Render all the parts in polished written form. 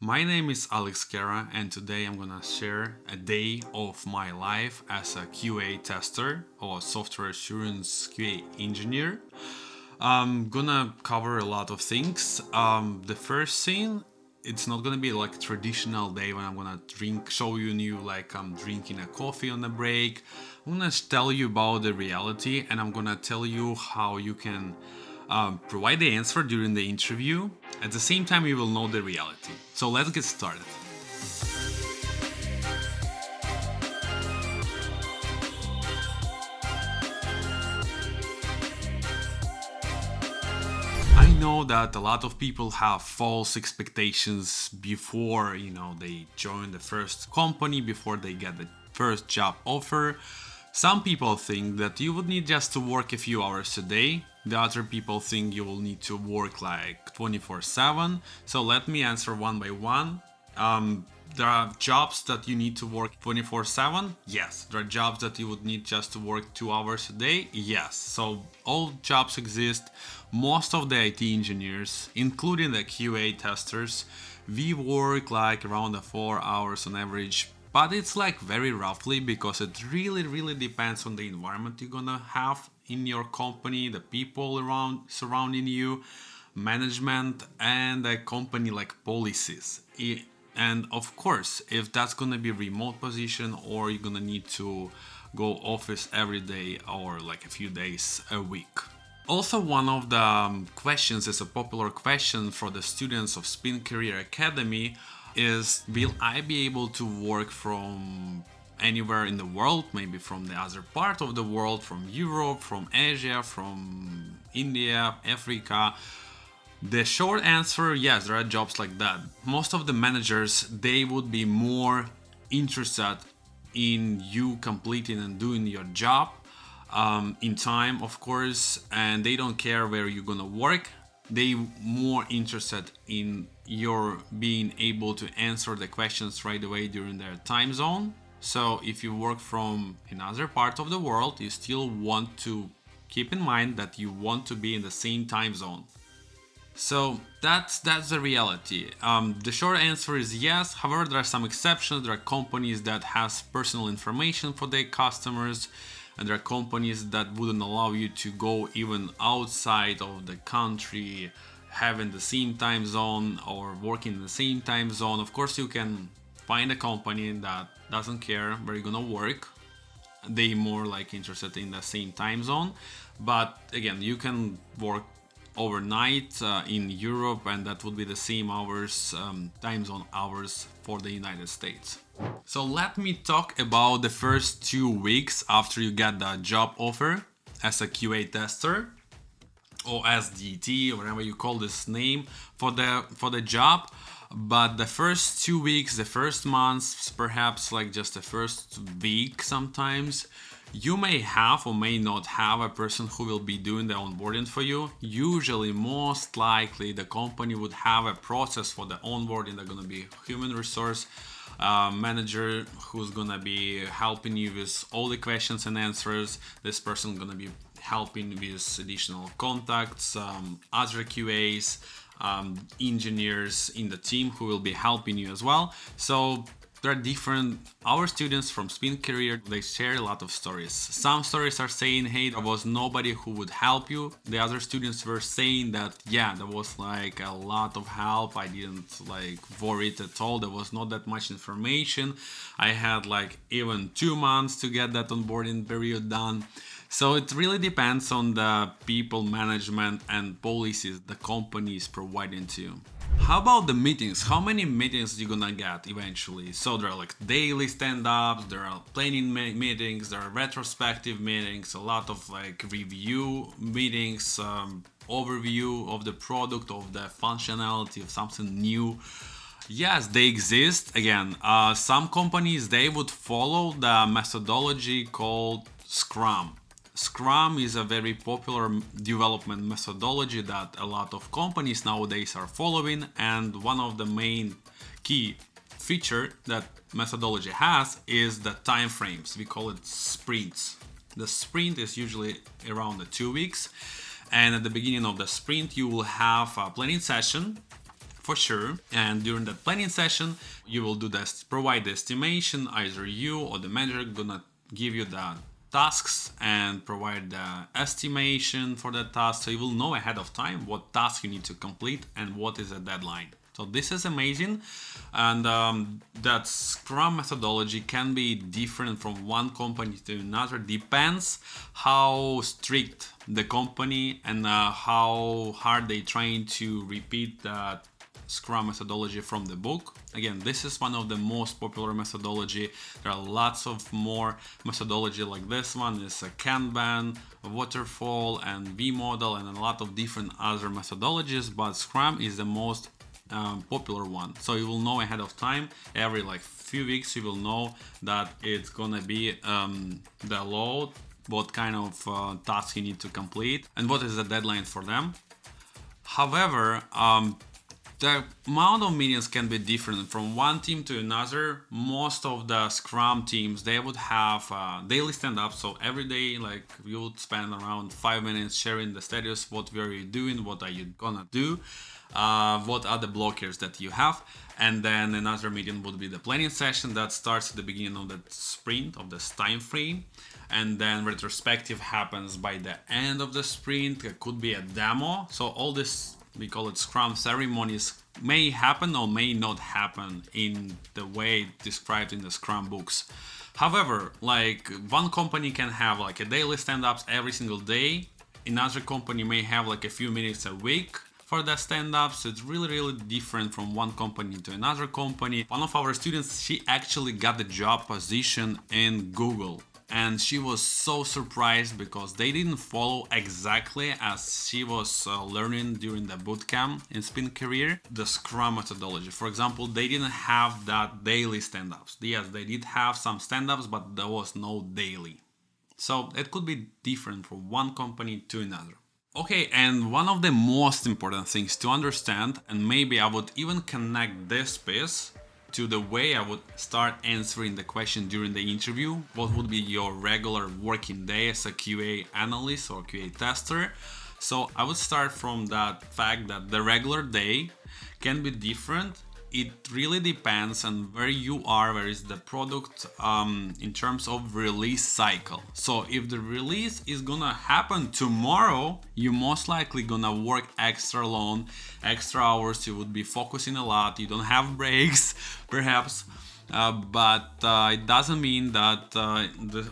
My name is Alex Kara, and today I'm gonna share a day of my life as a QA tester or software assurance QA engineer. I'm gonna cover a lot of things. The first thing, it's not gonna be like traditional day when I'm gonna show you like I'm drinking a coffee on the break. I'm gonna tell you about the reality, and I'm gonna tell you how you can provide the answer during the interview. At the same time, you will know the reality. So let's get started. I know that a lot of people have false expectations before, they join the first company, before they get the first job offer. Some people think that you would need just to work a few hours a day. The other people think you will need to work like 24/7. So let me answer one by one. There are jobs that you need to work 24/7. Yes. There are jobs that you would need just to work 2 hours a day. Yes. So all jobs exist. Most of the IT engineers, including the QA testers, we work like around the 4 hours on average. But it's like very roughly because it really depends on the environment you're gonna have in your company, the people around surrounding you, management, and the company like policies. And of course, if that's gonna be remote position or you're gonna need to go office every day or like a few days a week. Also, one of the questions is a popular question for the students of Spin Career Academy is, will I be able to work from anywhere in the world, maybe from the other part of the world, from Europe, from Asia, from India, Africa? The short answer, yes, there are jobs like that. Most of the managers, they would be more interested in you completing and doing your job in time, of course, and they don't care where you're gonna work. They more interested in your being able to answer the questions right away during their time zone. So if you work from another part of the world, you still want to keep in mind that you want to be in the same time zone. So that's the reality. The short answer is yes. However, there are some exceptions. There are companies that has personal information for their customers, and there are companies that wouldn't allow you to go even outside of the country, having the same time zone or working in the same time zone. Of course, you can find a company that doesn't care where you're gonna work. They more like interested in the same time zone, but again, you can work overnight in Europe, and that would be the same hours, time zone hours for the United States. So let me talk about the first 2 weeks after you get the job offer as a QA tester or SDT or whatever you call this name for the job. But the first 2 weeks, the first months, perhaps like just the first week sometimes, you may have or may not have a person who will be doing the onboarding for you. Usually, most likely, the company would have a process for the onboarding. They're gonna be human resource manager who's gonna be helping you with all the questions and answers. This person gonna be helping with additional contacts, other QAs, engineers in the team who will be helping you as well. So there are different, our students from Spin Career, they share a lot of stories. Some stories are saying, hey, there was nobody who would help you. The other students were saying that, yeah, there was like a lot of help. I didn't like worry at all. There was not that much information. I had like even 2 months to get that onboarding period done. So it really depends on the people management and policies the company is providing to you. How about the meetings? How many meetings you gonna get eventually? So there are like daily stand-ups, there are planning meetings, there are retrospective meetings, a lot of like review meetings, overview of the product, of the functionality of something new. Yes, they exist. Again, some companies, they would follow the methodology called SCRUM. Scrum is a very popular development methodology that a lot of companies nowadays are following, and one of the main key feature that methodology has is the time frames. We call it sprints. The sprint is usually around the 2 weeks, and at the beginning of the sprint you will have a planning session for sure. And during that planning session, you will do this, provide the estimation. Either you or the manager gonna give you the tasks and provide the estimation for the task, so you will know ahead of time what task you need to complete and what is the deadline. So this is amazing, and that Scrum methodology can be different from one company to another. Depends how strict the company and how hard they trying to repeat that Scrum methodology from the book. Again, this is one of the most popular methodology. There are lots of more methodology like this one. It's a Kanban, a waterfall, and V model, and a lot of different other methodologies, but Scrum is the most popular one. So you will know ahead of time, every like few weeks you will know that it's gonna be the load, what kind of tasks you need to complete and what is the deadline for them. However, the amount of meetings can be different from one team to another. Most of the Scrum teams, they would have daily stand-up. So every day, like you would spend around 5 minutes sharing the status, what were you doing, what are you gonna do, what are the blockers that you have. And then another meeting would be the planning session that starts at the beginning of the sprint, of this time frame. And then retrospective happens by the end of the sprint. It could be a demo. So all this, we call it Scrum ceremonies, may happen or may not happen in the way described in the Scrum books. However, like one company can have like a daily stand-ups every single day. Another company may have like a few minutes a week for the stand-ups. It's really different from one company to another company. One of our students, she actually got the job position in Google. And she was so surprised because they didn't follow exactly as she was learning during the bootcamp in Spin Career, the Scrum methodology. For example, they didn't have that daily stand-ups. Yes, they did have some stand-ups, but there was no daily. So it could be different from one company to another. Okay, and one of the most important things to understand, and maybe I would even connect this piece to the way I would start answering the question during the interview. What would be your regular working day as a QA analyst or QA tester? So I would start from that fact that the regular day can be different. It really depends on where you are, where is the product in terms of release cycle. So if the release is gonna happen tomorrow, you most likely gonna work extra long, extra hours. You would be focusing a lot. You don't have breaks, perhaps. But it doesn't mean that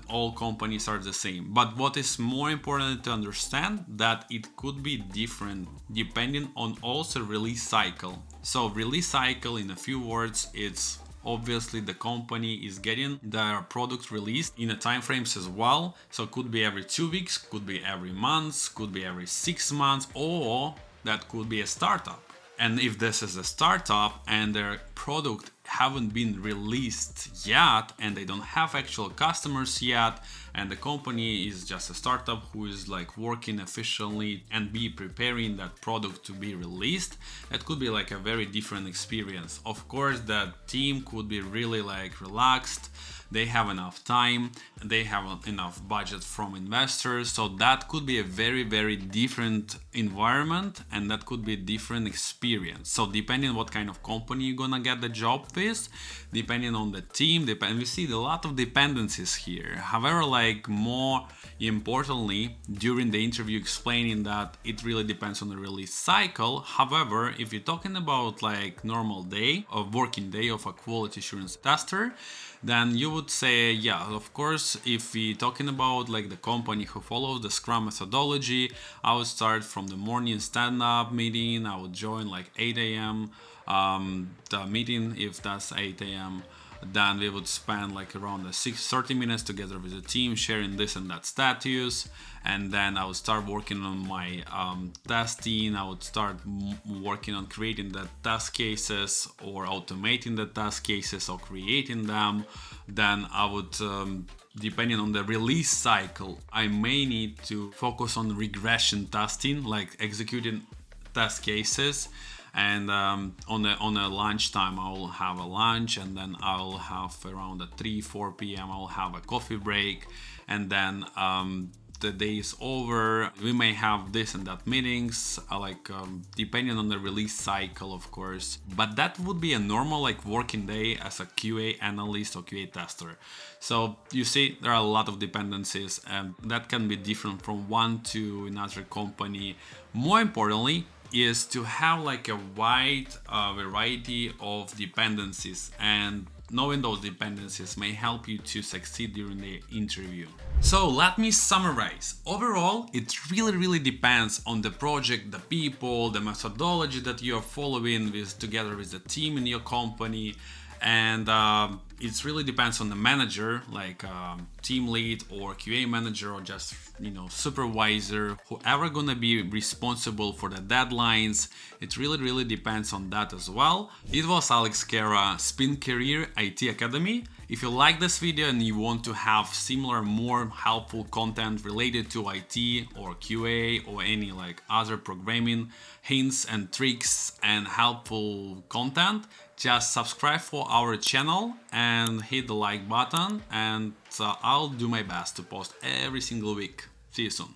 all companies are the same. But what is more important to understand, that it could be different depending on also release cycle. So release cycle, in a few words, it's obviously the company is getting their product released in a time frames as well. So it could be every 2 weeks, could be every month, could be every 6 months, or that could be a startup. And if this is a startup and their product haven't been released yet and they don't have actual customers yet, and the company is just a startup who is like working efficiently and be preparing that product to be released, it could be like a very different experience. Of course, the team could be really like relaxed. They have enough time, they have enough budget from investors, so that could be a very different environment, and that could be a different experience. So depending on what kind of company you're gonna get the job with, depending on the team, we see a lot of dependencies here. However, like more importantly, during the interview explaining that it really depends on the release cycle. However, if you're talking about like normal day, a working day of a quality assurance tester, then you would say, yeah, of course, if we're talking about like the company who follows the Scrum methodology, I would start from the morning stand-up meeting. I would join like 8 a.m. The meeting, if that's 8 a.m. Then we would spend like around 30 minutes together with the team, sharing this and that status. And then I would start working on my testing. I would start working on creating the test cases or automating the test cases or creating them. Then I would, depending on the release cycle, I may need to focus on regression testing, like executing test cases. And on a lunchtime, I will have a lunch, and then I'll have around 3-4 p.m. I'll have a coffee break, and then the day is over, we may have this and that meetings, depending on the release cycle, of course. But that would be a normal working day as a QA analyst or QA tester. So you see, there are a lot of dependencies, and that can be different from one to another company. More importantly, is to have a wide variety of dependencies, and knowing those dependencies may help you to succeed during the interview. So let me summarize. Overall, it really depends on the project, the people, the methodology that you are following together with the team in your company, and it really depends on the manager, team lead or QA manager, or just supervisor, whoever gonna be responsible for the deadlines. It really depends on that as well. It was Alex Kara, Spin Career IT Academy. If you like this video and you want to have similar, more helpful content related to IT or QA or any other programming hints and tricks and helpful content, just subscribe for our channel and hit the like button, and I'll do my best to post every single week. See you soon.